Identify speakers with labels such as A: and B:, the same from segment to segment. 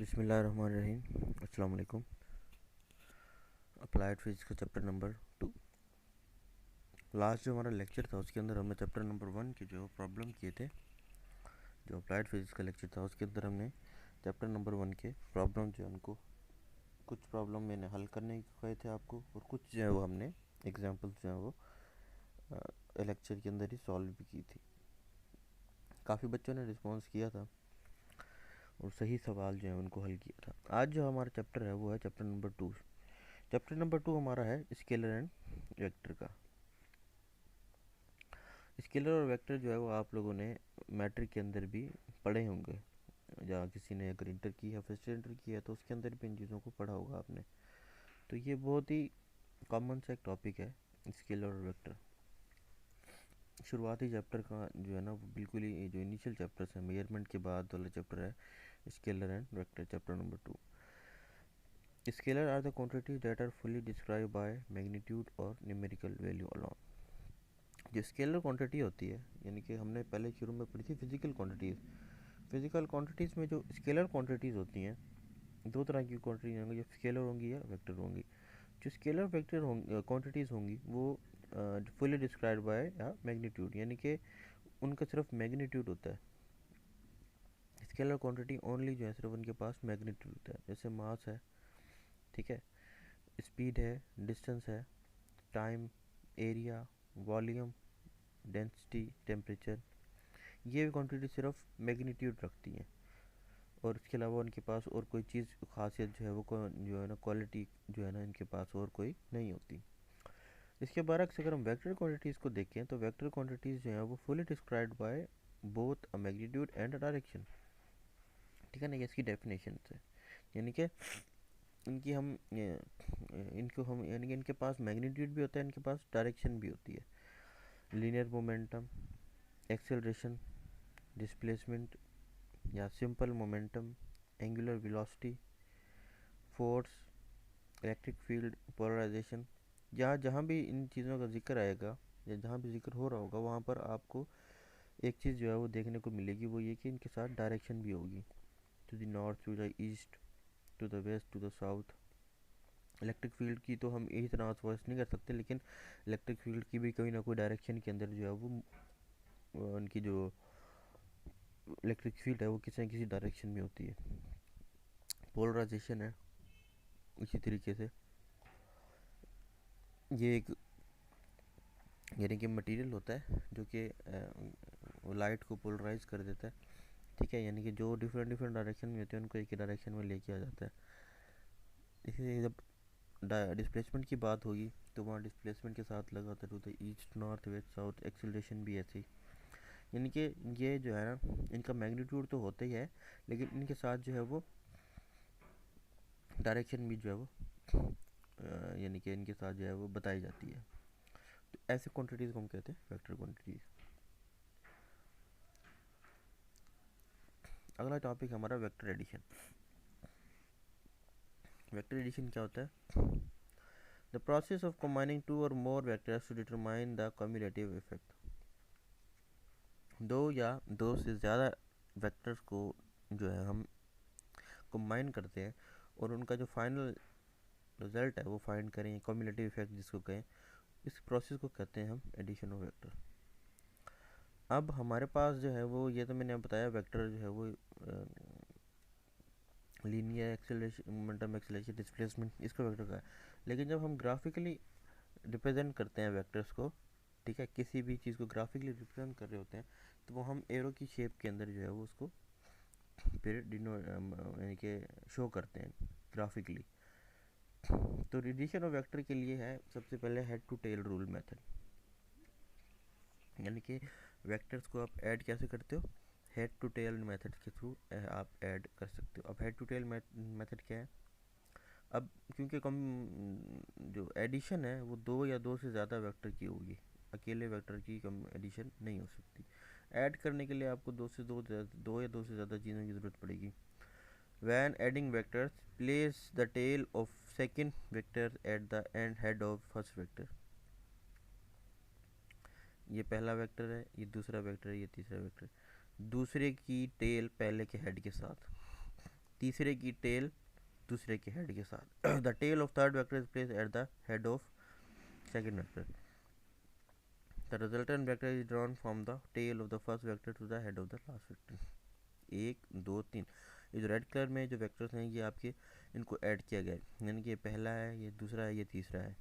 A: बिस्मिल्लाहिर्रहमानिर्रहीम। अस्सलाम वालेकुम। अप्लाइड फिजिक्स का चैप्टर नंबर 2। लास्ट जो हमारा लेक्चर था उसके अंदर हमने चैप्टर नंबर 1 के जो प्रॉब्लम किए थे। जो अप्लाइड फिजिक्स का लेक्चर था उसके अंदर हमने चैप्टर नंबर 1 के प्रॉब्लम जो है उनको कुछ प्रॉब्लम मैंने हल करने को कहे थे आपको, और कुछ जो है वो हमने एग्जाम्पल जो है वो लेक्चर के अंदर ही सॉल्व भी की थी। काफ़ी बच्चों ने रिस्पॉन्स किया था और सही सवाल जो है उनको हल किया था। आज जो हमारा चैप्टर है वो है चैप्टर नंबर 2। चैप्टर नंबर 2 हमारा है स्केलर एंड वेक्टर का। स्केलर और वेक्टर जो है वो आप लोगों ने मैट्रिक के अंदर भी पढ़े होंगे, या किसी ने अगर इंटर की है, फर्स्ट इंटर की है, तो उसके अंदर भी इन चीज़ों को पढ़ा होगा आपने। तो ये बहुत ही कॉमन सा एक टॉपिक है, स्केलर और वेक्टर। शुरुआती चैप्टर का जो है ना वो बिल्कुल ही जो इनिशियल चैप्टर्स है, मेजरमेंट के बाद वाला चैप्टर है scalar and vector, chapter number 2। Scalar are the quantities that are fully describe by magnitude और न्यूमेरिकल वैल्यू अलोन। जो स्केलर क्वांटिटी होती है, यानी कि हमने पहले शुरू में पढ़ी थी फिजिकल क्वांटिटीज़। फिजिकल क्वांटिटीज़ में जो स्केलर क्वांटिटीज़ होती हैं, दो तरह की क्वांटिटीज होंगी, जो स्केलर होंगी या वेक्टर होंगी। जो स्केलर वेक्टर क्वांटिटीज़ होंगी वो फुली डिस्क्राइब बाय या मैग्नीट्यूड, यानी कि उनका सिर्फ मैग्नीट्यूड होता है। स्केलर क्वांटिटी ओनली जो है सिर्फ उनके पास मैग्नीट्यूड होता है, जैसे मास है, ठीक है, स्पीड है, डिस्टेंस है, time, area, volume, density, temperature. ये क्वांटिटी सिर्फ मैग्नीट्यूड रखती हैं, और इसके अलावा उनके पास और कोई चीज़ खासियत जो है वो जो है ना क्वालिटी जो है ना इनके पास और कोई नहीं होती। इसके बरक्स अगर हम वेक्टर क्वांटिटीज़ को देखें तो वेक्टर क्वांटिटीज़ जो है वो fully described by both a magnitude and a direction, ठीक है ना। ये इसकी डेफिनेशन है, यानी कि इनकी हम इनको हम यानी कि इनके पास मैग्नीट्यूड भी होता है, इनके पास डायरेक्शन भी होती है। लीनियर मोमेंटम, एक्सेलरेशन, डिस्प्लेसमेंट या simple momentum, angular velocity, force, electric field, polarization. जहाँ जहाँ भी इन चीज़ों का जिक्र आएगा या जहाँ भी जिक्र हो रहा होगा वहाँ पर आपको एक चीज़ जो है वो देखने को मिलेगी, वो ये कि इनके साथ डायरेक्शन भी होगी। To the north, to the east, to the west, to the south. Electric field की तो हम इस तरह से नहीं कर सकते, लेकिन इलेक्ट्रिक फील्ड की भी कोई ना कोई डायरेक्शन के अंदर जो है वो उनकी जो इलेक्ट्रिक फील्ड है वो किसी न किसी डायरेक्शन में होती है। पोलराइजेशन है इसी तरीके से, ये एक यानी कि मटेरियल होता है जो कि लाइट को पोलराइज कर देता है, ठीक है, यानी कि जो डिफरेंट डिफरेंट डायरेक्शन में होते हैं उनको एक ही डायरेक्शन में लेके आ जाता है। इसीलिए जब डिस्प्लेसमेंट की बात होगी तो वहाँ डिस्प्लेसमेंट के साथ लगा होता है to the east, north, west, south. Acceleration भी ऐसे ही, यानी कि ये जो है ना इनका मैग्नीट्यूड तो होता ही है, लेकिन इनके साथ जो है वो डायरेक्शन भी जो है वो यानी कि इनके साथ जो है वो बताई जाती है। तो ऐसे क्वांटिटीज़ को हम कहते हैं वेक्टर क्वांटिटीज़। अगला टॉपिक हमारा वेक्टर एडिशन। वेक्टर एडिशन क्या होता है? The process of combining two और more vectors to determine the cumulative effect. दो या दो से ज़्यादा वेक्टर्स को जो है हम कंबाइन करते हैं और उनका जो फाइनल रिजल्ट है वो फाइंड करें, कम्युलेटिव इफेक्ट जिसको कहें। इस प्रोसेस को कहते हैं हम एडिशन ऑफ वेक्टर। अब हमारे पास जो है वो ये तो मैंने बताया वेक्टर जो है वो linear, acceleration, momentum, acceleration, displacement, इसको वेक्टर का है। लेकिन जब हम ग्राफिकली रिप्रेजेंट करते हैं वेक्टर्स को, ठीक है, किसी भी चीज़ को ग्राफिकली रिप्रेजेंट कर रहे होते हैं तो वो हम एरो की शेप के अंदर जो है वो उसको फिर यानी कि शो करते हैं ग्राफिकली। तो एडिशन ऑफ वेक्टर के लिए है सबसे पहले head to tail rule method, यानी कि वेक्टर्स को आप ऐड कैसे करते हो? हेड टू टेल मेथड के थ्रू आप ऐड कर सकते हो। अब हेड टू टेल मेथड क्या है? अब क्योंकि कम जो एडिशन है वो दो या दो से ज़्यादा वेक्टर की होगी, अकेले वेक्टर की कम एडिशन नहीं हो सकती। ऐड करने के लिए आपको दो या दो से ज़्यादा चीज़ों की ज़रूरत पड़ेगी। When adding vectors, place the tail of second vector at the end head of first vector. ये पहला वेक्टर है, ये दूसरा वेक्टर है, ये तीसरा वेक्टर है। दूसरे की टेल पहले के हेड के साथ, तीसरे की टेल दूसरे के हेड के साथ। The tail of third vector is place at the head of second vector. The resultant vector is drawn from the tail of the first vector to the head of the last vector. 1 2 3, ये जो red colour में जो vectors हैं ये आपके इनको add किया गया है, यानी कि ये पहला है, ये दूसरा है, ये तीसरा है।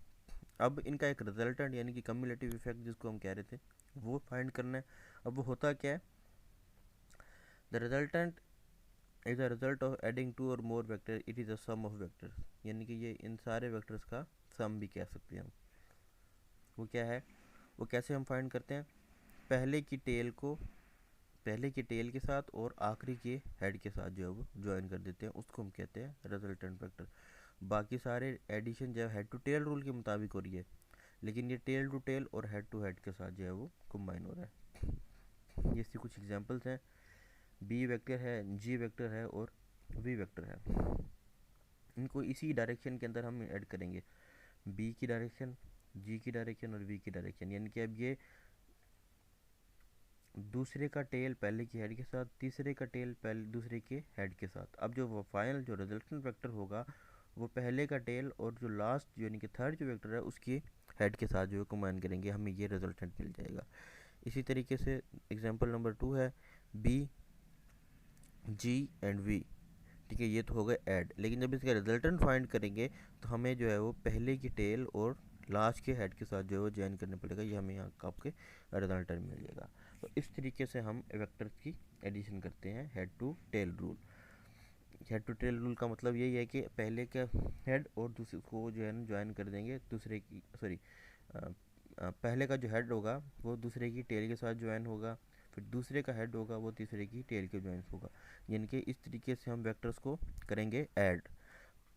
A: अब इनका एक रिजल्टेंट यानी कि कम्युलेटिव इफेक्ट जिसको हम कह रहे थे वो फाइंड करना है। अब वो होता क्या है, the resultant is a result of adding 2 और more vector, it is a sum of vectors, यानी कि ये इन सारे वेक्टर्स का सम भी कह सकते हैं हम। वो क्या है, वो कैसे हम फाइंड करते हैं, पहले की टेल को पहले के टेल के साथ और आखिरी के हेड के साथ जो है वो ज्वाइन कर देते हैं, उसको हम कहते हैं रिजल्टेंट वेक्टर। बाकी सारे एडिशन जो है हेड टू टेल रूल के मुताबिक हो रही है, लेकिन ये टेल टू टेल और हेड टू हेड के साथ जो है वो कंबाइन हो रहा है। ये इसकी कुछ एग्जांपल्स हैं, बी वेक्टर है, जी वेक्टर है और वी वेक्टर है। इनको इसी डायरेक्शन के अंदर हम ऐड करेंगे, बी की डायरेक्शन, जी की डायरेक्शन और वी की डायरेक्शन, यानी कि अब ये दूसरे का टेल पहले की हेड के साथ, तीसरे का टेल पहले दूसरे के हेड के साथ। अब जो फाइनल जो रिजल्टेंट वेक्टर होगा वो पहले का टेल और जो लास्ट यानी कि थर्ड जो वेक्टर है उसके हेड के साथ जो है कंबाइन करेंगे, हमें ये रिजल्टेंट मिल जाएगा। इसी तरीके से एग्जांपल नंबर 2 है बी जी एंड वी, ठीक है, ये तो हो गए ऐड, लेकिन जब इसका रिजल्टेंट फाइंड करेंगे तो हमें जो है वो पहले की टेल और लास्ट के हेड के साथ जो है वो ज्वाइन करने पड़ेगा, ये हमें यहाँ का आपके रिजल्टेंट मिल जाएगा। तो इस तरीके से हम वेक्टर्स की एडिशन करते हैं head to tail rule. Head to tail rule का मतलब यही है कि पहले का हेड और दूसरे को जो है ना ज्वाइन कर देंगे दूसरे की सॉरी पहले का जो हेड होगा वो दूसरे की टेल के साथ ज्वाइन होगा, फिर दूसरे का हेड होगा वो तीसरे की टेल के ज्वाइन होगा, यानी कि इस तरीके से हम वेक्टर्स को करेंगे ऐड।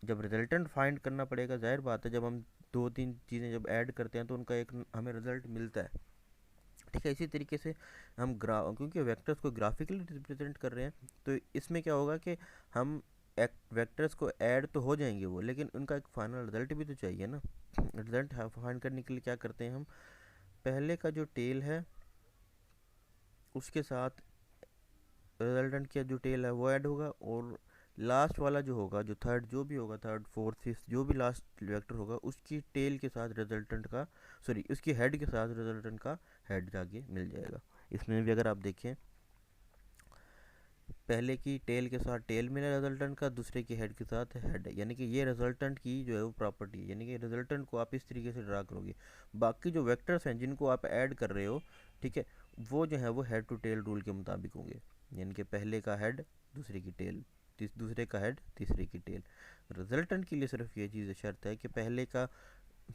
A: जब रिजल्टेंट फाइंड करना पड़ेगा, जाहिर बात है जब हम 2-3 चीज़ें जब ऐड करते हैं तो उनका एक हमें रिजल्ट मिलता है, ठीक है। इसी तरीके से हम क्योंकि वेक्टर्स को ग्राफिकली रिप्रेजेंट कर रहे हैं तो इसमें क्या होगा कि हम वेक्टर्स को ऐड तो हो जाएंगे वो, लेकिन उनका एक फाइनल रिजल्ट भी तो चाहिए ना। रिजल्ट फाइंड करने के लिए क्या करते हैं हम, पहले का जो टेल है उसके साथ रिजल्टेंट का जो टेल है वो ऐड होगा, और लास्ट वाला जो होगा जो थर्ड जो भी होगा थर्ड फोर्थ फिफ्थ जो भी लास्ट वेक्टर होगा उसकी टेल के साथ रिजल्टेंट का सॉरी उसकी हेड के साथ रिजल्टेंट का हेड जाके मिल जाएगा। इसमें भी अगर आप देखें पहले की टेल के साथ टेल मिला रिजल्टेंट का, दूसरे की हेड के साथ हेड है, यानी कि ये रिजल्टेंट की जो है वो प्रॉपर्टी है, यानी कि रिजल्टेंट को आप इस तरीके से ड्रा करोगे। बाकी जो वेक्टर्स हैं जिनको आप ऐड कर रहे हो, ठीक है, वो जो है वो हेड टू टेल रूल के मुताबिक होंगे, यानी कि पहले का हेड दूसरे की टेल, दूसरे का हेड तीसरे की टेल। रिजल्टेंट के लिए सिर्फ ये चीज़ शर्त है कि पहले का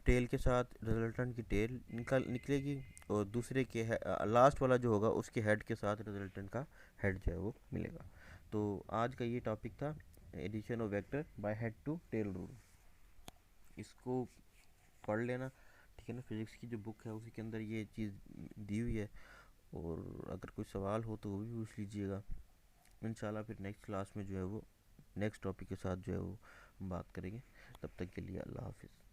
A: टेल के साथ रिजल्टेंट की टेल निकलेगी और दूसरे के लास्ट वाला जो होगा उसके हेड के साथ रिजल्टेंट का हेड जो है वो मिलेगा। तो आज का ये टॉपिक था addition of vector by head to tail rule. इसको पढ़ लेना, ठीक है ना। फिजिक्स की जो बुक है उसी के अंदर ये चीज़ दी हुई है, और अगर कोई सवाल हो तो वो भी पूछ लीजिएगा। इंशाल्लाह फिर नेक्स्ट क्लास में जो है वो नेक्स्ट टॉपिक के साथ जो है वो बात करेंगे। तब तक के लिए अल्लाह हाफिज़।